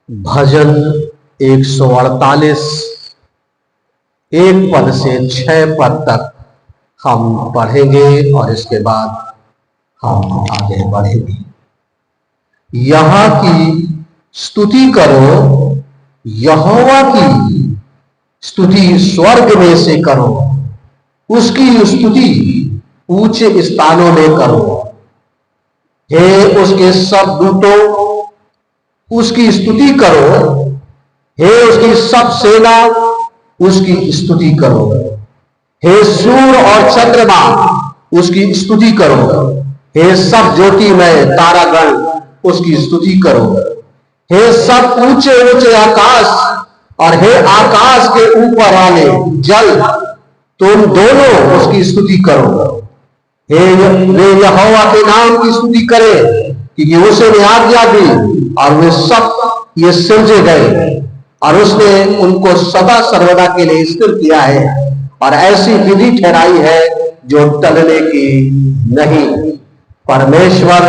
भजन 148 एक पद से 6 पद तक हम पढ़ेंगे और इसके बाद हम आगे बढ़ेंगे। यहाँ की स्तुति करो, यहोवा की स्तुति स्वर्ग में से करो, उसकी स्तुति ऊंचे स्थानों में करो। हे उसके सब दूतों, उसकी स्तुति करो। हे उसकी सब सेना, उसकी स्तुति करो। हे सूर्य और चंद्रमा, उसकी स्तुति करो। हे सब ज्योतिमय तारागण, उसकी स्तुति करो। हे सब ऊंचे ऊंचे आकाश और हे आकाश के ऊपर वाले जल, तुम दोनों उसकी स्तुति करो। हे वे यहोवा के नाम की स्तुति करें, क्योंकि उसने आज्ञा दी और वे सब ये सिरजे गए, और उसने उनको सदा सर्वदा के लिए स्थिर किया है, और ऐसी विधि ठहराई है जो टलने की नहीं। परमेश्वर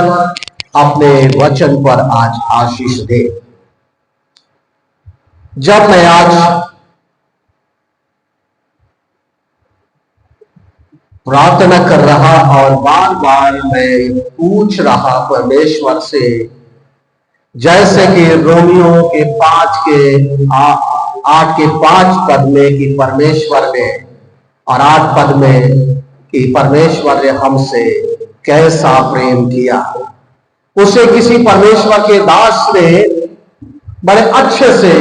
अपने वचन पर आज आशीष दे। जब मैं आज प्रार्थना कर रहा और बार बार मैं पूछ रहा परमेश्वर से, जैसे कि रोमियो के 8 के 5 पद में कि परमेश्वर ने, और 8 पद में कि परमेश्वर ने हमसे कैसा प्रेम किया। उसे किसी परमेश्वर के दास ने बड़े अच्छे से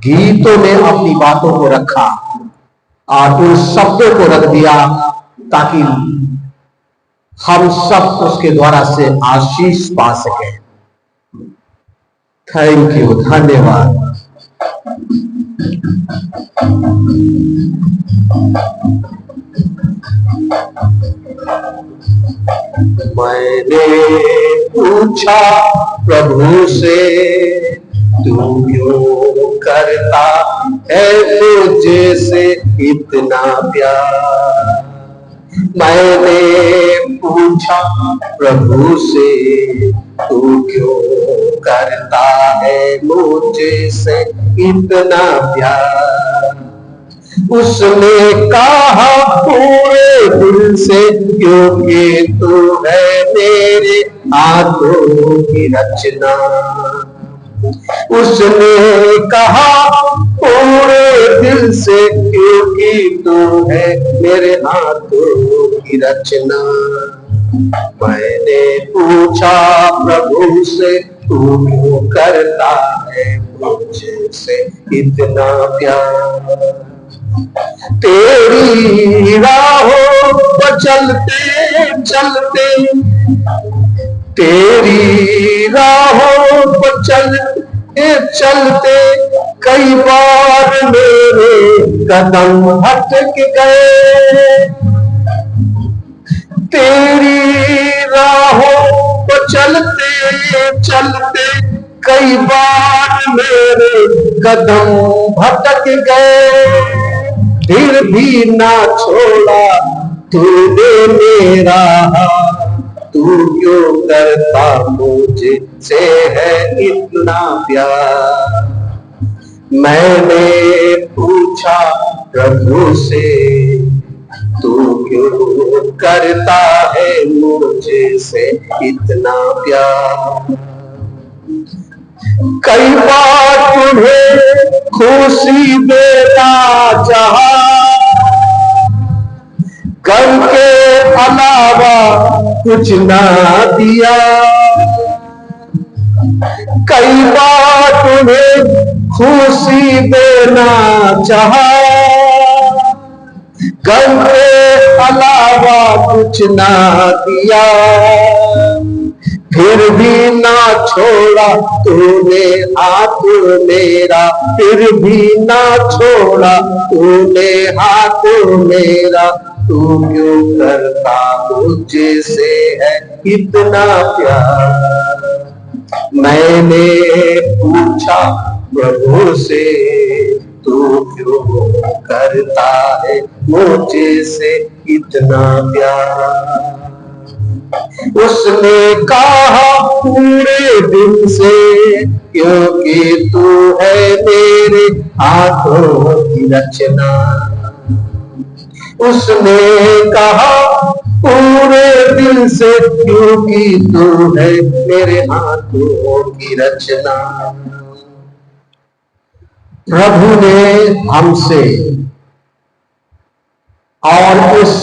गीतों में अपनी बातों को रखा और उन शब्दों को रख दिया, ताकि हम सब उसके द्वारा से आशीष पा सके। थैंक यू, धन्यवाद। मैंने पूछा प्रभु से, तू क्यों करता है मुझे से इतना प्यार। मैंने पूछा प्रभु से, तू क्यों करता है मुझे से इतना प्यार। उसने कहा पूरे दिल से, क्योंकि तू है मेरे हाथों की रचना। उसने कहा पूरे दिल से, क्योंकि तू है मेरे हाथों की रचना। मैंने पूछा प्रभु से, तू क्यों करता है मुझे से इतना प्यार। तेरी राहों पर चलते चलते, तेरी राहों पर चलते चलते, कई बार मेरे कदम भटक गए। तेरी राहों पर चलते चलते, कई बार मेरे कदम भटक गए। फिर भी ना छोड़ा तूने मेरा हाथ, तू क्यों करता मुझे से है इतना प्यार। मैंने पूछा प्रभु से, तू क्यों करता है मुझे से इतना प्यार। कई बार तुम्हें खुशी देना चाहा, गम के अलावा कुछ ना दिया। कई बार तुम्हें खुशी देना चाहा, गम के अलावा कुछ ना दिया। फिर भी ना छोड़ा तूने हाथ मेरा, फिर भी ना छोड़ा तूने हाथ मेरा। तू क्यों करता मुझे से है इतना प्यार। मैंने पूछा प्रभु से, तू क्यों करता है मुझे से इतना प्यार। उसने कहा पूरे दिन से, क्योंकि तू है मेरे हाथों की रचना। उसने कहा पूरे दिल से, क्योंकि तू है मेरे हाथों की रचना। प्रभु ने हमसे और इस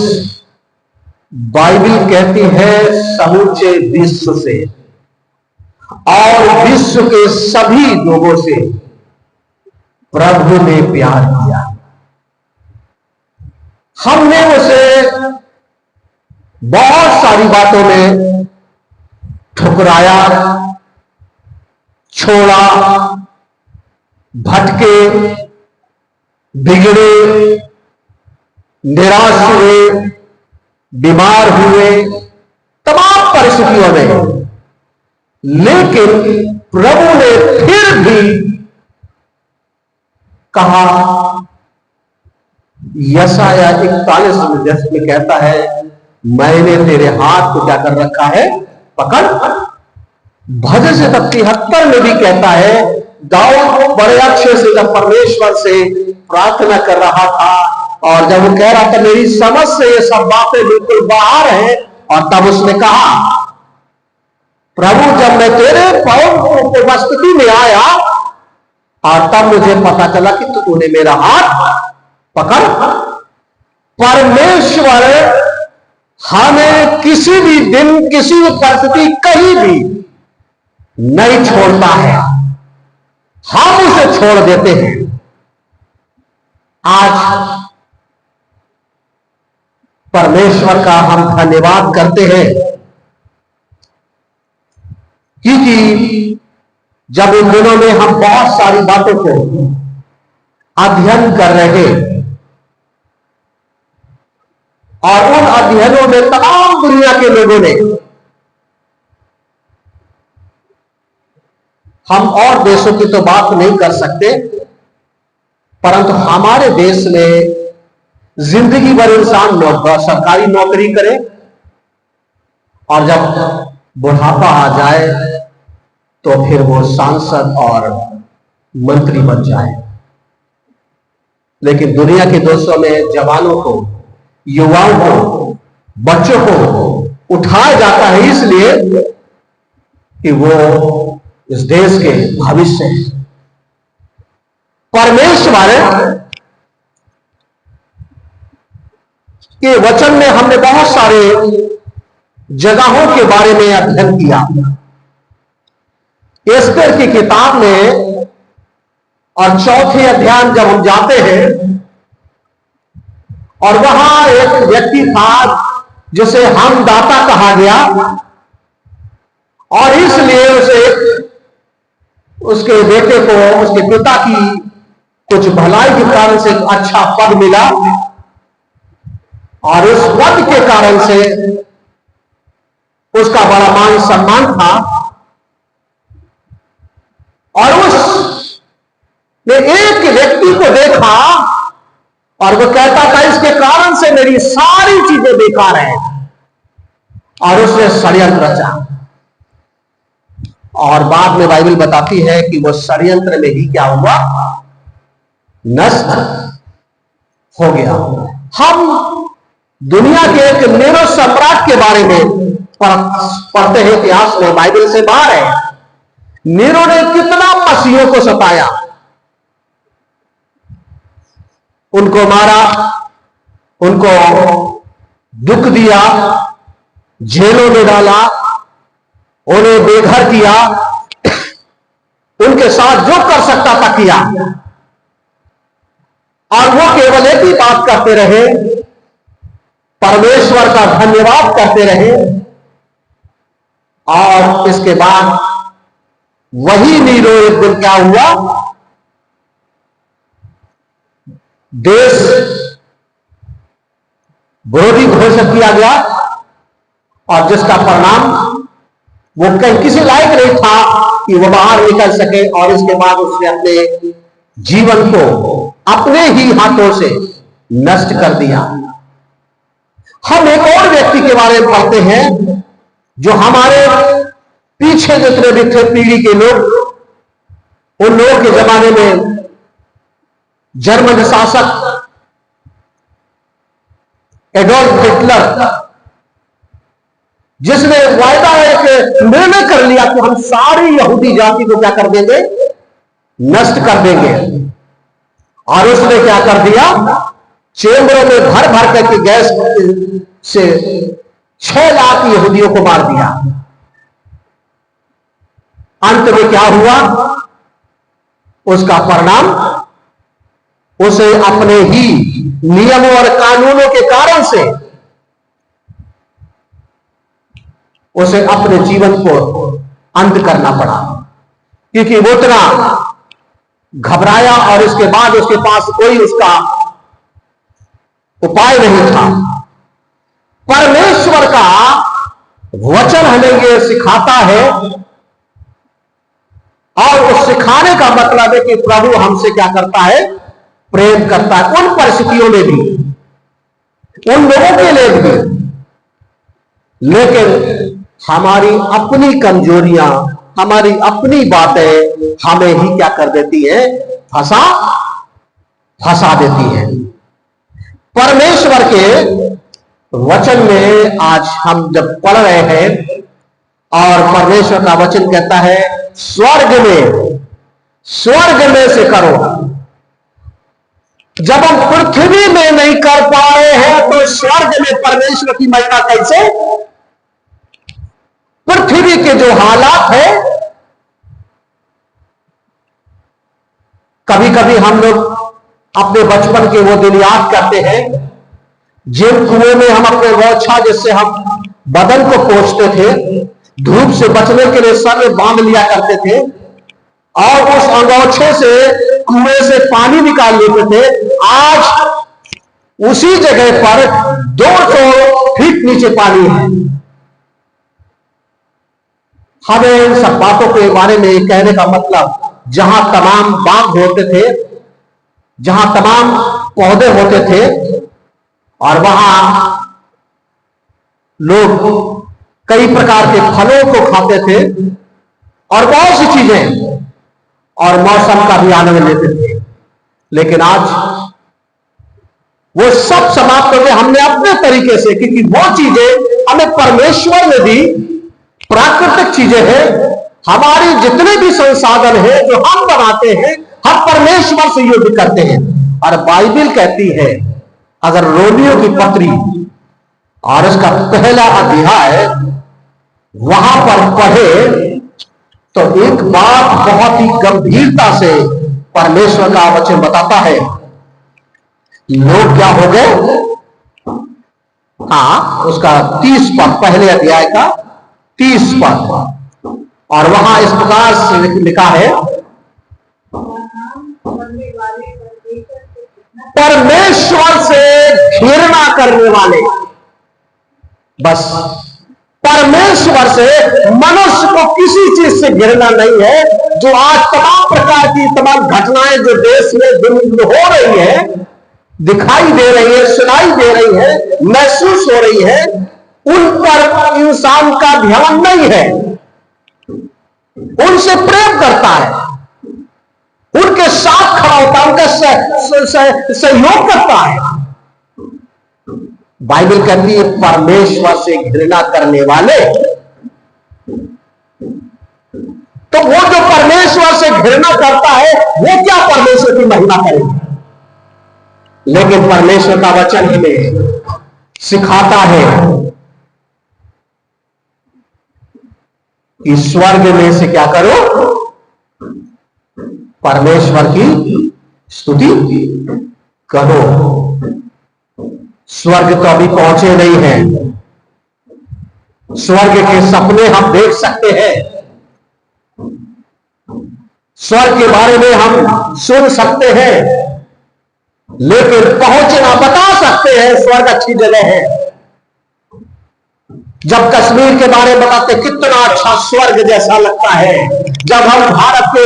बाइबल कहती है समूचे विश्व से और विश्व के सभी लोगों से प्रभु ने प्यार किया। हमने उसे बहुत सारी बातों में ठुकराया, छोड़ा, भटके, बिगड़े, निराश हुए, बीमार हुए, तमाम परिस्थितियों में, लेकिन प्रभु ने फिर भी कहा, यशाया 41 में कहता है, मैंने तेरे हाथ को क्या कर रखा है, पकड़। भजन से 73 में भी कहता है, दाऊद बड़े अच्छे से जब परमेश्वर से प्रार्थना कर रहा था और जब वो कह रहा था मेरी समझ से ये सब बातें बिल्कुल बाहर हैं, और तब उसने कहा, प्रभु जब मैं तेरे उपस्थिति में आया और तब मुझे पता चला कि तूने मेरा हाथ पकड़। परमेश्वर हमें किसी भी दिन, किसी भी परिस्थिति, कहीं भी नहीं छोड़ता है, हम उसे छोड़ देते हैं। आज परमेश्वर का हम धन्यवाद करते हैं क्योंकि जब इन दिनों में हम बहुत सारी बातों को अध्ययन कर रहे और उन अध्ययनों में तमाम दुनिया के लोगों ने, हम और देशों की तो बात नहीं कर सकते, परंतु हमारे देश में जिंदगी भर इंसान सरकारी नौकरी करे और जब बुढ़ापा आ जाए तो फिर वो सांसद और मंत्री बन जाए। लेकिन दुनिया के देशों में जवानों को, युवाओं को, बच्चों को उठाया जाता है इसलिए कि वो इस देश के भविष्य है। परमेश्वर के वचन में हमने बहुत सारे जगहों के बारे में अध्ययन किया। एस्तेर की किताब में और चौथे अध्याय जब हम जाते हैं और वहां एक व्यक्ति था जिसे हमदाता कहा गया और इसलिए उसे उसके बेटे को उसके पिता की कुछ भलाई के कारण से अच्छा पद मिला और उस पद के कारण से उसका बड़ा मान सम्मान था और उसने एक व्यक्ति को देखा और वो कहता था इसके कारण से मेरी सारी चीजें बेकार हैं और उसने षड्यंत्र रचा और बाद में बाइबल बताती है कि वो षड्यंत्र में ही क्या हुआ, नष्ट हो गया। हम दुनिया के एक नेरो सम्राट के बारे में पढ़ते हैं इतिहास में, बाइबल से बाहर है। नीरो ने कितना मसीहों को सताया, उनको मारा, उनको दुख दिया, जेलों में डाला, उन्हें बेघर किया, उनके साथ जो कर सकता था किया और वो केवल एक ही बात करते रहे, परमेश्वर का धन्यवाद करते रहे। और इसके बाद वही नीरो एक दिन क्या हुआ, देश विरोधी घोषित किया गया और जिसका परिणाम वो कहीं किसी लायक नहीं था कि वो बाहर निकल सके और इसके बाद उसने अपने जीवन को अपने ही हाथों से नष्ट कर दिया। हम एक और व्यक्ति के बारे में पढ़ते हैं जो हमारे पीछे जितने भी थे पीढ़ी के लोग, उन लोगों के जमाने में जर्मन शासक एडोल्फ हिटलर, जिसने वायदा एक निर्णय कर लिया कि हम सारी यहूदी जाति को क्या कर देंगे, नष्ट कर देंगे, और उसने क्या कर दिया, चेम्बरों में भर भर करके गैस से 6 लाख यहूदियों को मार दिया। अंत में क्या हुआ, उसका परिणाम उसे अपने ही नियमों और कानूनों के कारण से उसे अपने जीवन को अंत करना पड़ा, क्योंकि वो इतना घबराया और इसके बाद उसके पास कोई उसका उपाय नहीं था। परमेश्वर का वचन हमें ये सिखाता है, और उस सिखाने का मतलब है कि प्रभु हमसे क्या करता है, प्रेम करता है, उन परिस्थितियों में भी, उन लोगों के लिए भी। लेकिन हमारी अपनी कमजोरियां, हमारी अपनी बातें हमें ही क्या कर देती है, फंसा देती है। परमेश्वर के वचन में आज हम जब पढ़ रहे हैं, और परमेश्वर का वचन कहता है स्वर्ग में से करो। जब हम पृथ्वी में नहीं कर पा रहे हैं तो स्वर्ग में परमेश्वर की महिमा कैसे। पृथ्वी के जो हालात है, कभी कभी हम लोग अपने बचपन के वो दिन याद करते हैं, जिन कुएं में हम अपने गौछा जिससे हम बदन को पोंछते थे, धूप से बचने के लिए सर में बांध लिया करते थे, और उस अंगोछे से कुएं से पानी निकाल लेते थे। आज उसी जगह पर 200 फीट नीचे पानी है। हमें इन सब बातों के बारे में कहने का मतलब, जहां तमाम बाग होते थे, जहां तमाम पौधे होते थे, और वहां लोग कई प्रकार के फलों को खाते थे और बहुत सी चीजें, और मौसम का भी आनंद लेते थे। लेकिन आज वो सब समाप्त हो गए हमने अपने तरीके से, क्योंकि वो चीजें हमें परमेश्वर ने दी, प्राकृतिक चीजें हैं। हमारी जितने भी संसाधन हैं जो हम बनाते हैं, हम परमेश्वर से युद्ध करते हैं। और बाइबल कहती है, अगर रोमियो की पत्री और इसका पहला अध्याय वहां पर पढ़े, तो एक बात बहुत ही गंभीरता से परमेश्वर का वचन बताता है। लोग क्या हो गए, उसका 30 पद, पहले अध्याय का 30 पद, और वहां इस प्रकार से लिखा है, परमेश्वर से घृणा करने वाले, बस परमेश्वर से, मनुष्य को किसी चीज से घृणा नहीं है। जो आज तमाम प्रकार की तमाम घटनाएं जो देश में हो रही है, दिखाई दे रही है, सुनाई दे रही है, महसूस हो रही है, उन पर इंसान का ध्यान नहीं है। उनसे प्रेम करता है, उनके साथ खड़ा होता है, उनका सहयोग करता है। बाइबल कहती है परमेश्वर से घृणा करने वाले, तो वो जो परमेश्वर से घृणा करता है वो क्या परमेश्वर की महिमा करेगा। लेकिन परमेश्वर का वचन हमें सिखाता है कि स्वर्ग में से क्या करो, परमेश्वर की स्तुति करो। स्वर्ग तो अभी पहुंचे नहीं हैं, स्वर्ग के सपने हम देख सकते हैं, स्वर्ग के बारे में हम सुन सकते हैं, लेकिन पहुंचना बता सकते हैं स्वर्ग अच्छी जगह है। जब कश्मीर के बारे में बताते कितना अच्छा स्वर्ग जैसा लगता है, जब हम भारत के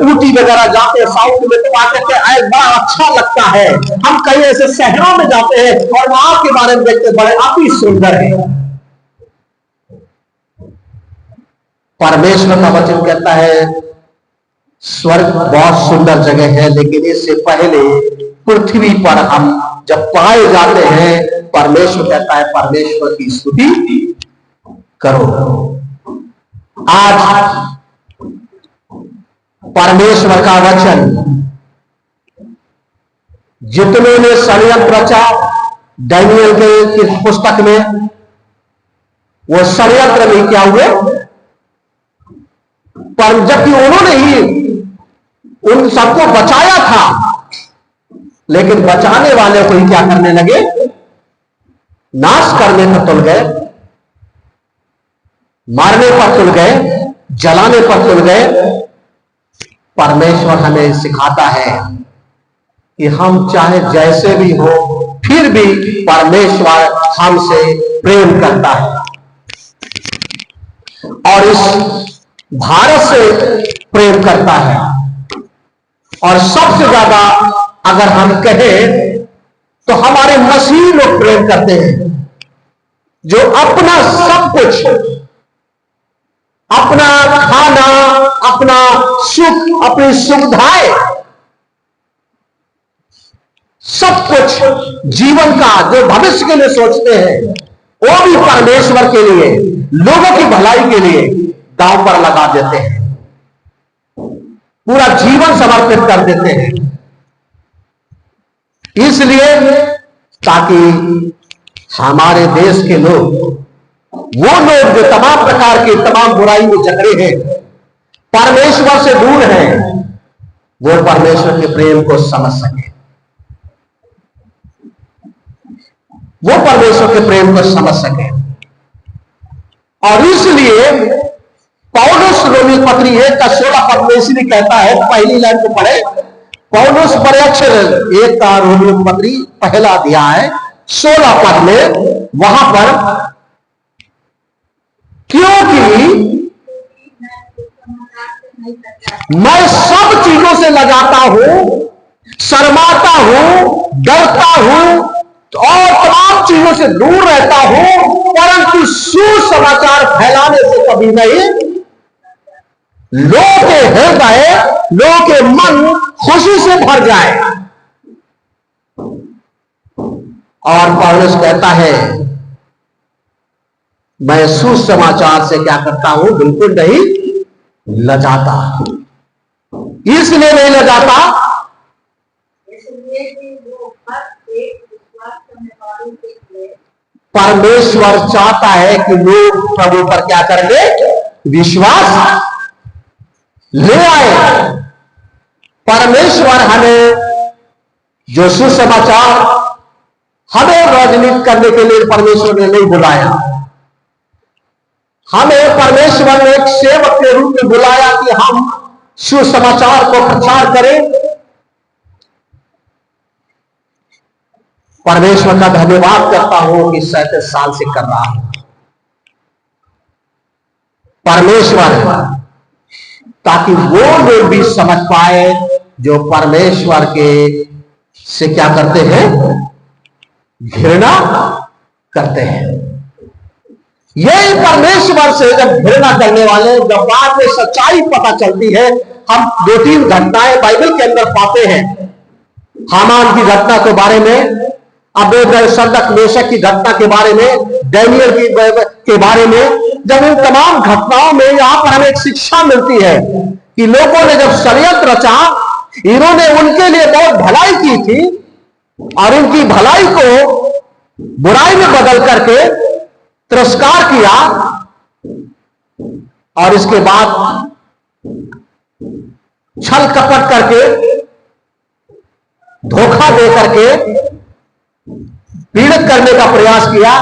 ऊटी वगैरह जाते हैं साउथ में तो वहां कहते हैं बड़ा अच्छा लगता है। हम कई ऐसे शहरों में जाते हैं और वहां के बारे में देखते बड़े अति सुंदर है। परमेश्वर का वचन कहता है स्वर्ग बहुत सुंदर जगह है, लेकिन इससे पहले पृथ्वी पर हम जब पाए जाते हैं, परमेश्वर कहता है परमेश्वर की स्तुति करो। आज परमेश्वर का वचन जितने ने षड्यंत्र रचा दानियल की पुस्तक में, वो षड्यंत्र नहीं क्या हुए, पर जबकि उन्होंने ही उन सबको बचाया था, लेकिन बचाने वाले को ही क्या करने लगे, नाश करने पर तुल गए, मारने पर तुल गए, जलाने पर तुल गए। परमेश्वर हमें सिखाता है कि हम चाहे जैसे भी हो, फिर भी परमेश्वर हमसे प्रेम करता है और इस भारत से प्रेम करता है। और सबसे ज्यादा अगर हम कहें तो हमारे मसीही लोग प्रेम करते हैं, जो अपना सब कुछ, अपना खाना, अपना सुख, अपनी सुविधाएं, सब कुछ जीवन का जो भविष्य के लिए सोचते हैं, वो भी परमेश्वर के लिए, लोगों की भलाई के लिए दांव पर लगा देते हैं, पूरा जीवन समर्पित कर देते हैं। इसलिए ताकि हमारे देश के लोग, वो लोग जो तमाम प्रकार की तमाम बुराई में जकड़े हैं, परमेश्वर से दूर हैं, वो परमेश्वर के प्रेम को समझ सके, वो परमेश्वर के प्रेम को समझ सके। और इसलिए पौलुस रोमी पत्री 1:16 में इसलिए कहता है, पहली लाइन को पढ़े, पौलुस बड़े अक्षर 1 रोमी पत्री 1 अध्याय 16 में, वहां पर क्योंकि मैं सब चीजों से लजाता हूं, शर्माता हूं, डरता हूं और तमाम चीजों से दूर रहता हूं, परंतु सुसमाचार फैलाने से कभी नहीं, लोगों के हृदय, लोगों के मन खुशी से भर जाए। और पौलुस कहता है मैं सुसमाचार से क्या करता हूं, बिल्कुल नहीं लजाता। इसलिए नहीं लजाता परमेश्वर चाहता है कि लोग प्रभु पर क्या करेंगे, विश्वास ले आए। परमेश्वर हमें जो सुसमाचार हमें राजनीति करने के लिए परमेश्वर ने नहीं बुलाया, हमें परमेश्वर ने एक सेवक के रूप में बुलाया कि हम सुसमाचार को प्रचार करें। परमेश्वर का धन्यवाद करता हूं कि 37 साल से कर रहा हूं। परमेश्वर ताकि वो लोग भी समझ पाए जो परमेश्वर के से क्या करते हैं, घृणा करते हैं। यही परमेश्वर से जब घृणा करने वाले, जब बाद में सच्चाई पता चलती है, हम 2-3 घटनाएं बाइबल के अंदर पाते हैं। हामान की घटना के बारे में, अबेद-सद्रक मेशक की घटना के बारे में, दानियल के बारे में, जब इन तमाम घटनाओं में यहां पर हमें एक शिक्षा मिलती है कि लोगों ने जब षड्यंत्र रचा, इन्होंने उनके लिए बहुत भलाई की थी और उनकी भलाई को बुराई में बदल करके तिरस्कार किया, और इसके बाद छल कपट करके, धोखा दे करके पीड़ित करने का प्रयास किया।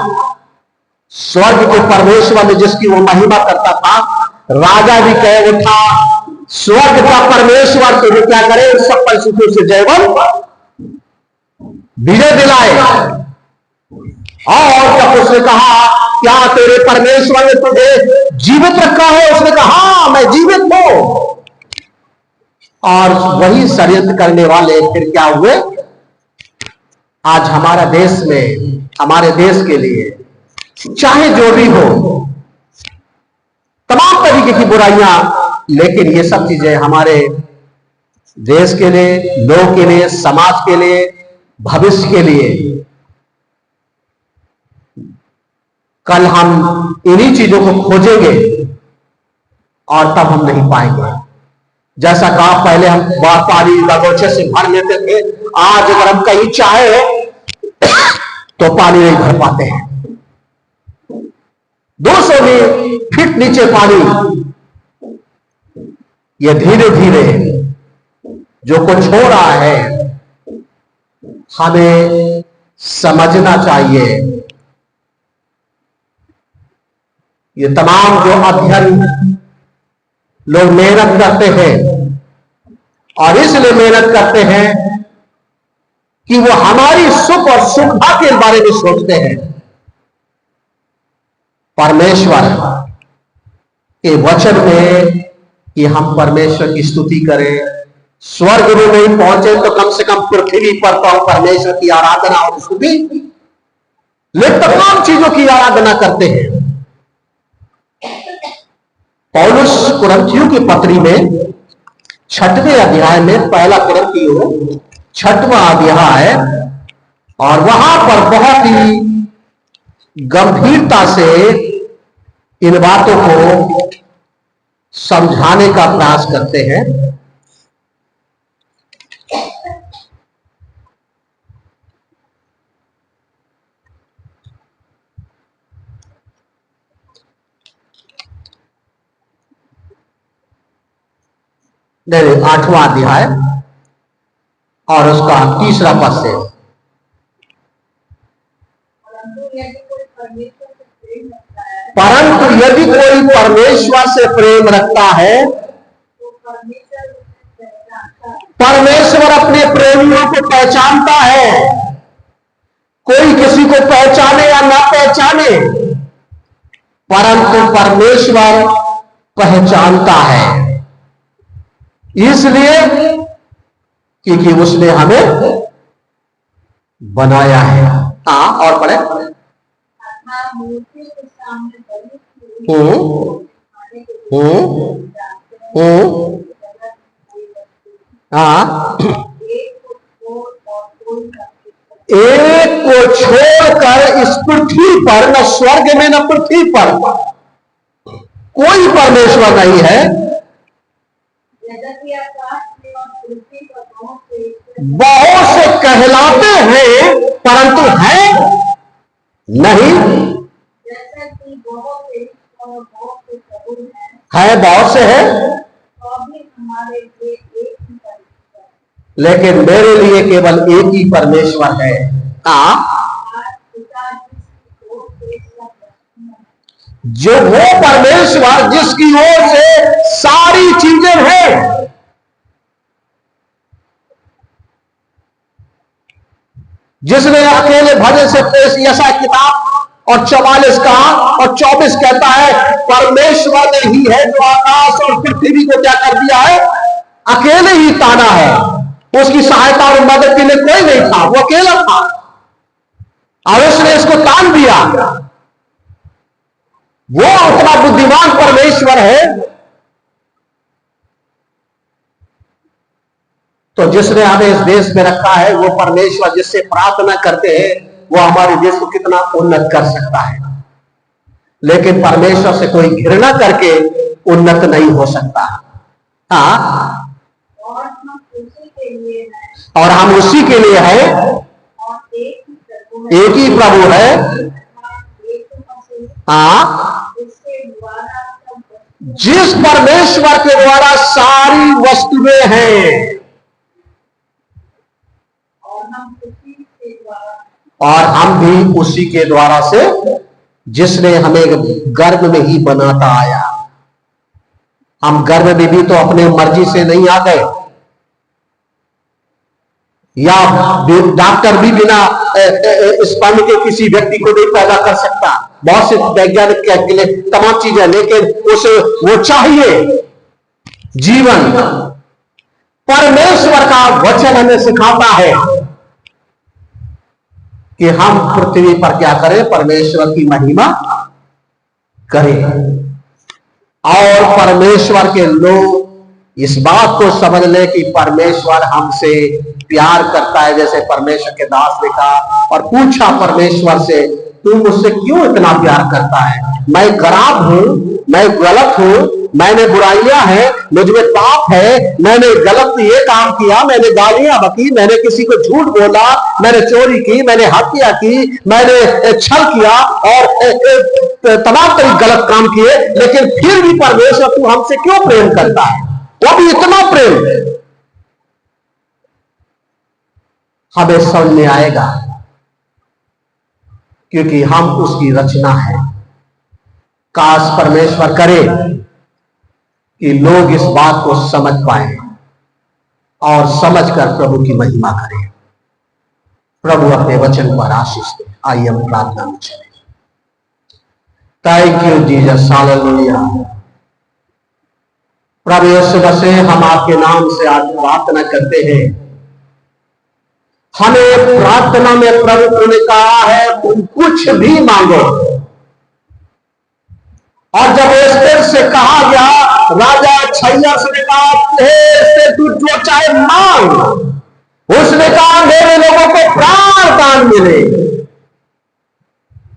स्वर्ग के परमेश्वर ने जिसकी वो महिमा करता था, राजा भी कह उठा, स्वर्ग का परमेश्वर तुझे क्या करे, सब परिस्थितियों से जयवल विजय दिलाए। और जब उसने कहा क्या तेरे परमेश्वर ने तुझे जीवित रखा है, उसने कहा हाँ मैं जीवित हूं। और वही षड्यंत्र करने वाले फिर क्या हुए, आज हमारा देश में, हमारे देश के लिए चाहे जो भी हो, तमाम तरीके की बुराइयां, लेकिन ये सब चीजें हमारे देश के लिए, लोग के लिए, समाज के लिए, भविष्य के लिए, कल हम इन्हीं चीजों को खोजेंगे और तब हम नहीं पाएंगे। जैसा कहा, पहले हम पानी बगोचे से भर लेते थे, आज अगर हम कहीं चाहे तो पानी नहीं भर पाते हैं। 200 फीट नीचे पानी। ये धीरे धीरे जो कुछ हो रहा है हमें समझना चाहिए। ये तमाम जो अध्ययन लोग मेहनत करते हैं, और इसलिए मेहनत करते हैं कि वो हमारी सुख और सुविधा के बारे में सोचते हैं। परमेश्वर के वचन में कि हम परमेश्वर की स्तुति करें, स्वर्ग में नहीं पहुंचे तो कम से कम पृथ्वी पर तो हम परमेश्वर की आराधना और स्तुति, लोग तमाम चीजों की आराधना करते हैं। पौलुस कुरिन्थियों की पत्री में 6वें अध्याय में, पहला कुरिन्थियों 6वां अध्याय, और वहां पर बहुत ही गंभीरता से इन बातों को समझाने का प्रयास करते हैं। नहीं, 8वां अध्याय और उसका 3रा पद से, परंतु यदि कोई परमेश्वर से प्रेम रखता है, परमेश्वर अपने प्रेमियों को पहचानता है। कोई किसी को पहचाने या ना पहचाने, परंतु परमेश्वर पहचानता है, इसलिए क्योंकि उसने हमें बनाया है। हाँ, और पढ़े। हाँ, एक को छोड़कर इस पृथ्वी पर, न स्वर्ग में न पृथ्वी पर, कोई परमेश्वर नहीं है। बहुत से कहलाते हैं परंतु है नहीं। है, बहुत से है, लेकिन मेरे लिए केवल एक ही परमेश्वर है। जो वो परमेश्वर जिसकी ओर से सारी चीजें हैं, जिसने अकेले भजन से पेश यशा किताब और 44 का और 24 कहता है, परमेश्वर ने ही है जो आकाश और पृथ्वी को क्या कर दिया है, अकेले ही ताना है। उसकी सहायता और मदद के लिए कोई नहीं था, वो अकेला था और उसने इसको तान दिया। वो उतना बुद्धिमान परमेश्वर है। तो जिसने हमें इस देश में रखा है, वो परमेश्वर जिससे प्रार्थना करते हैं, वो हमारे देश को कितना उन्नत कर सकता है। लेकिन परमेश्वर से कोई घृणा करके उन्नत नहीं हो सकता। हाँ, और हम उसी के लिए हैं। एक ही प्रभु है। हाँ, जिस परमेश्वर के द्वारा सारी वस्तुएं हैं, और हम भी उसी के द्वारा से, जिसने हमें गर्भ में ही बनाता आया। हम गर्भ में भी तो अपने मर्जी से नहीं आ गए, या डॉक्टर भी बिना स्पर्म के किसी व्यक्ति को नहीं पैदा कर सकता। बहुत से वैज्ञानिक के लिए तमाम चीजें, लेकिन उसे वो चाहिए जीवन। परमेश्वर का वचन हमें सिखाता है कि हम पृथ्वी पर क्या करें, परमेश्वर की महिमा करें। और परमेश्वर के लोग इस बात को समझ ले कि परमेश्वर हमसे प्यार करता है, जैसे परमेश्वर के दास ने कहा और पूछा परमेश्वर से, तू मुझसे क्यों इतना प्यार करता है? मैं खराब हूं, मैं गलत हूं, मैंने बुराइयां हैं, मुझमें पाप है, मैंने गलत ये काम किया, मैंने गालियां बकी, मैंने किसी को झूठ बोला, मैंने चोरी की, मैंने हत्या की, मैंने छल किया और तमाम तरह गलत काम किए, लेकिन फिर भी परमेश्वर तू हमसे क्यों प्रेम करता है? वो भी इतना प्रेम हमें समझ में आएगा क्योंकि हम उसकी रचना है। काश परमेश्वर करे कि लोग इस बात को समझ पाए और समझकर प्रभु की महिमा करें। प्रभु अपने वचन पर आशीष दे। आइए हम प्रार्थना में चलें। Thank you Jesus, hallelujah. प्रभु यीशु मसीह, हम आपके नाम से आज प्रार्थना करते हैं। हमें प्रार्थना में प्रभु ने कहा है तुम कुछ भी मांगो, और जब एस्तेर से कहा गया, राजा छैया से कहा एस्तेर तू जो चाहे मांग, उसने कहा मेरे लोगों को प्राण दान मिले।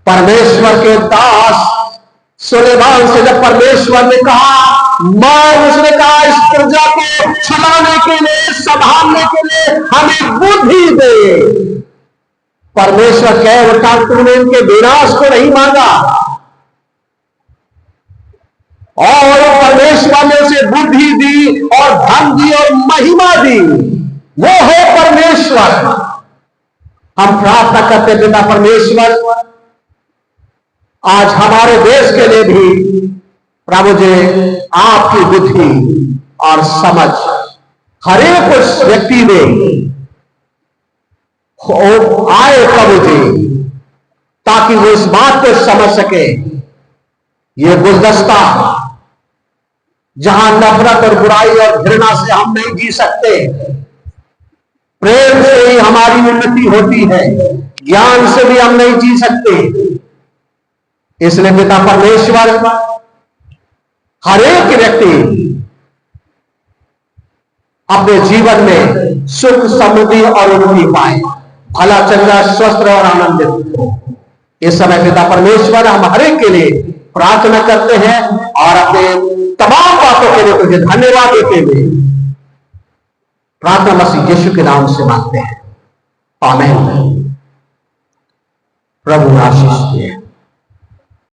परमेश्वर के दास सुलेमान से जब परमेश्वर ने कहा मांग, उसने कहा इस प्रजा को चलाने के लिए, संभालने के लिए हमें बुद्धि दे। परमेश्वर कहे उठा, तुमने इनके विनाश को नहीं मांगा, और परमेश्वर ने उसे बुद्धि दी और धन दी और महिमा दी। वो है परमेश्वर। हम प्रार्थना करते पिता परमेश्वर, आज हमारे देश के लिए भी प्रभु जी आपकी बुद्धि और समझ हर एक उस व्यक्ति में आए प्रभु जी, ताकि वो इस बात को समझ सके ये गुलदस्ता जहां नफरत और बुराई और घृणा से हम नहीं जी सकते, प्रेम से ही हमारी उन्नति होती है, ज्ञान से भी हम नहीं जी सकते। इसलिए पिता परमेश्वर हर एक व्यक्ति अपने जीवन में सुख समृद्धि और उन्नति पाए, भला चंगा स्वस्थ और आनंदित हो। इस समय पिता परमेश्वर हम हर एक के लिए प्रार्थना करते हैं और अपने तमाम बातों के लिए तुझे धन्यवाद देते हुए प्रार्थना मसीह यीशु के नाम से मांगते हैं, आमीन। प्रभु आशीष दे।